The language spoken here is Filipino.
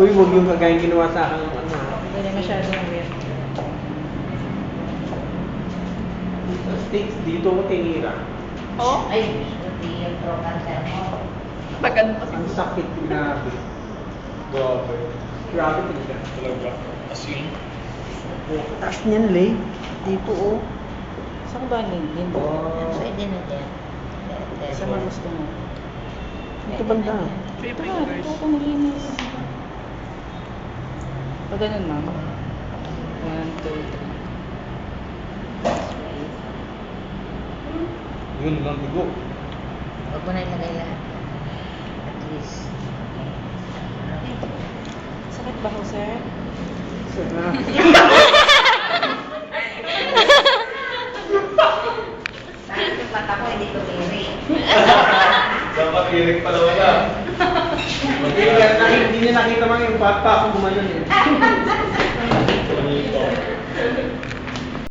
Uy, huwag yung kagaya ginawa sa akin ng ano. Hindi na masyadong weird. Sa sticks, dito ko tinira. Oh? Ay, hindi yung pro cancer mo. Maganda. Ang sakit, grabe. Grabe. Grabe talaga. Talaga. As in? Taas niyan, Lay. Dito, oh. Saan ba hindi? Wow. Pwede na din. Saan mo gusto mo? Dito banda. Ito nga, dito ako malinis. O ganun, ma'am. 1, 2, 3. Yun lang, bigo. Huwag mo na ilagay lahat. At least. Sakit ba ho, sir? Sarap. Bakit yung mata ko hindi tumiri? Dapat irik pala wala. Hindi niya nakita man yung bata ako gumanon eh.